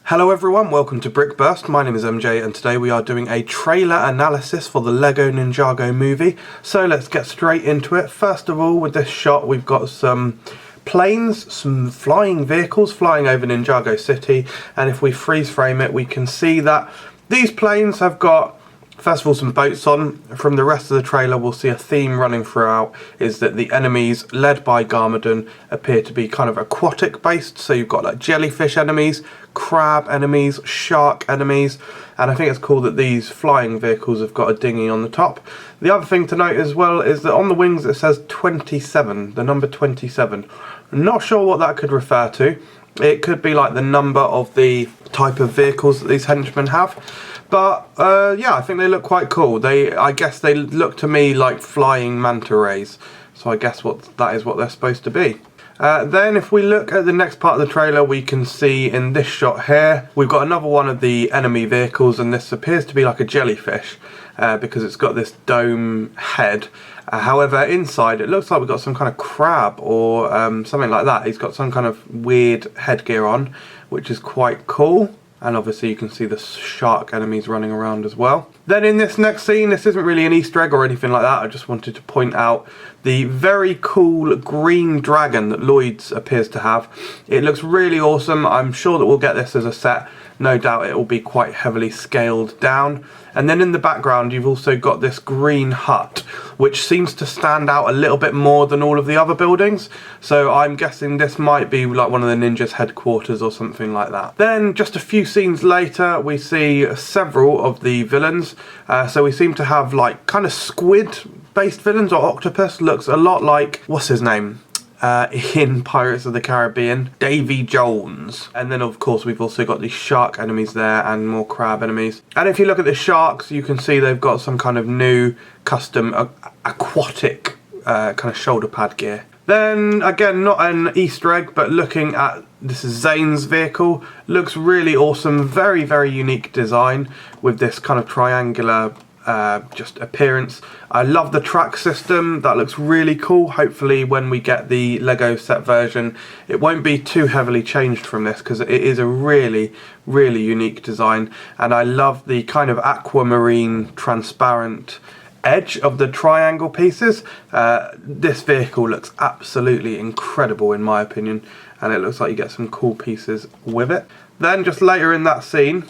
Hello everyone, welcome to Brickburst. My name is MJ and today we are doing a trailer analysis for the LEGO Ninjago movie. So let's get straight into it. First of all, with this shot we've got some planes, some flying vehicles flying over Ninjago City, and if we freeze frame it we can see that these planes have got first of all some boats on. From the rest of the trailer we'll see a theme running throughout, is that the enemies led by Garmadon appear to be kind of aquatic based, so you've got like jellyfish enemies, crab enemies, shark enemies, and I think it's cool that these flying vehicles have got a dinghy on the top. The other thing to note as well is that on the wings it says 27, the number 27. I'm not sure what that could refer to. It could be like the number of the type of vehicles that these henchmen have. But yeah, I think they look quite cool. I guess they look to me like flying manta rays. So I guess that is what they're supposed to be. Then if we look at the next part of the trailer, we can see in this shot here, we've got another one of the enemy vehicles, and this appears to be like a jellyfish because it's got this dome head. However, inside it looks like we've got some kind of crab or something like that. He's got some kind of weird headgear on, which is quite cool. And obviously you can see the shark enemies running around as well. Then in this next scene, this isn't really an Easter egg or anything like that, I just wanted to point out the very cool green dragon that Lloyd's appears to have. It looks really awesome. I'm sure that we'll get this as a set. No doubt it will be quite heavily scaled down. And then in the background you've also got this green hut, which seems to stand out a little bit more than all of the other buildings. So I'm guessing this might be like one of the ninjas' headquarters or something like that. Then just a few scenes later we see several of the villains. So we seem to have like kind of squid based villains, or octopus. Looks a lot like, what's his name? In Pirates of the Caribbean, Davy Jones. And then of course we've also got the shark enemies there and more crab enemies. And if you look at the sharks, you can see they've got some kind of new custom aquatic kind of shoulder pad gear. Then again, not an Easter egg, but looking at this is Zane's vehicle, looks really awesome. Very, very unique design with this kind of triangular just appearance. I love the track system, that looks really cool. Hopefully when we get the Lego set version it won't be too heavily changed from this, because it is a really, really unique design. And I love the kind of aquamarine transparent edge of the triangle pieces. This vehicle looks absolutely incredible in my opinion, and it looks like you get some cool pieces with it. Then just later in that scene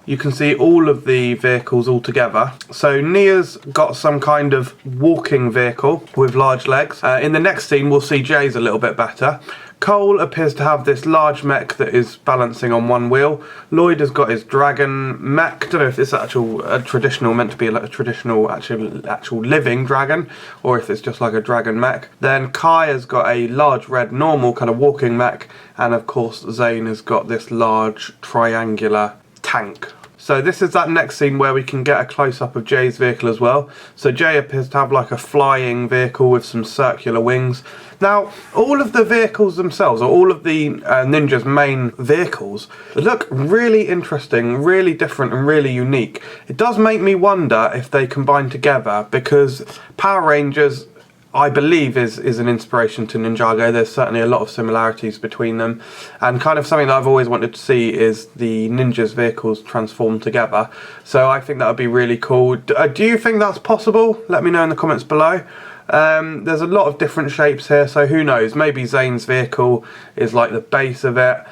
you can see all of the vehicles all together. So Nia's got some kind of walking vehicle with large legs. In the next scene we'll see Jay's a little bit better. Cole appears to have this large mech that is balancing on one wheel. Lloyd has got his dragon mech. I don't know if it's meant to be a traditional actual living dragon, or if it's just like a dragon mech. Then Kai has got a large red normal kind of walking mech, and of course Zane has got this large triangular tank. So this is that next scene where we can get a close-up of Jay's vehicle as well. So Jay appears to have like a flying vehicle with some circular wings. Now, all of the vehicles themselves, or all of the ninjas' main vehicles, look really interesting, really different and really unique. It does make me wonder if they combine together, because Power Rangers, I believe, is an inspiration to Ninjago. There's certainly a lot of similarities between them, and kind of something that I've always wanted to see is the ninjas' vehicles transformed together. So I think that would be really cool. Do you think that's possible? Let me know in the comments below. There's a lot of different shapes here, so who knows, maybe Zane's vehicle is like the base of it.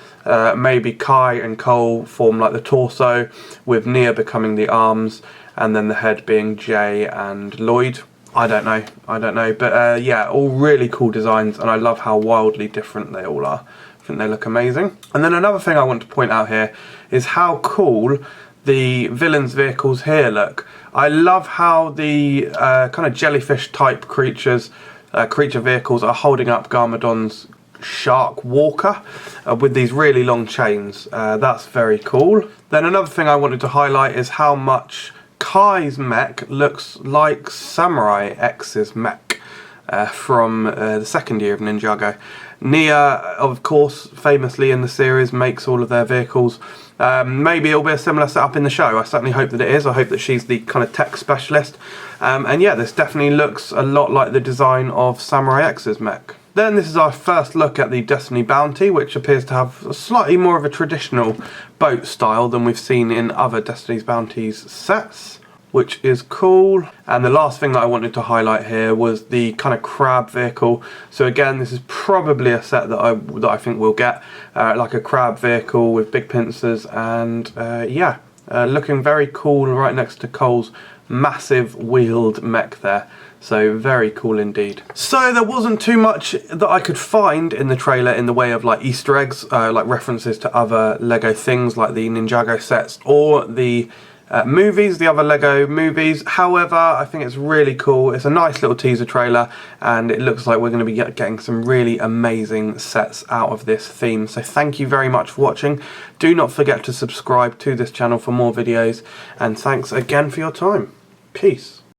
Maybe Kai and Cole form like the torso, with Nia becoming the arms, and then the head being Jay and Lloyd. I don't know, but yeah, all really cool designs, and I love how wildly different they all are. I think they look amazing. And then another thing I want to point out here is how cool the villains' vehicles here look. I love how the kind of jellyfish type creature vehicles are holding up Garmadon's shark walker with these really long chains. That's very cool. Then another thing I wanted to highlight is how much Kai's mech looks like Samurai X's mech from the second year of Ninjago. Nia, of course, famously in the series, makes all of their vehicles. Maybe it'll be a similar setup in the show. I certainly hope that it is. I hope that she's the kind of tech specialist. And yeah, this definitely looks a lot like the design of Samurai X's mech. Then this is our first look at the Destiny Bounty, which appears to have slightly more of a traditional boat style than we've seen in other Destiny's Bounties sets, which is cool. And the last thing that I wanted to highlight here was the kind of crab vehicle. So again, this is probably a set that I think we'll get, like a crab vehicle with big pincers, and yeah, looking very cool right next to Cole's massive wheeled mech there. So very cool indeed. So there wasn't too much that I could find in the trailer in the way of like Easter eggs, like references to other Lego things like the Ninjago sets or the movies, the other Lego movies. However, I think it's really cool. It's a nice little teaser trailer, and it looks like we're going to be getting some really amazing sets out of this theme. So thank you very much for watching. Do not forget to subscribe to this channel for more videos, and thanks again for your time. Peace.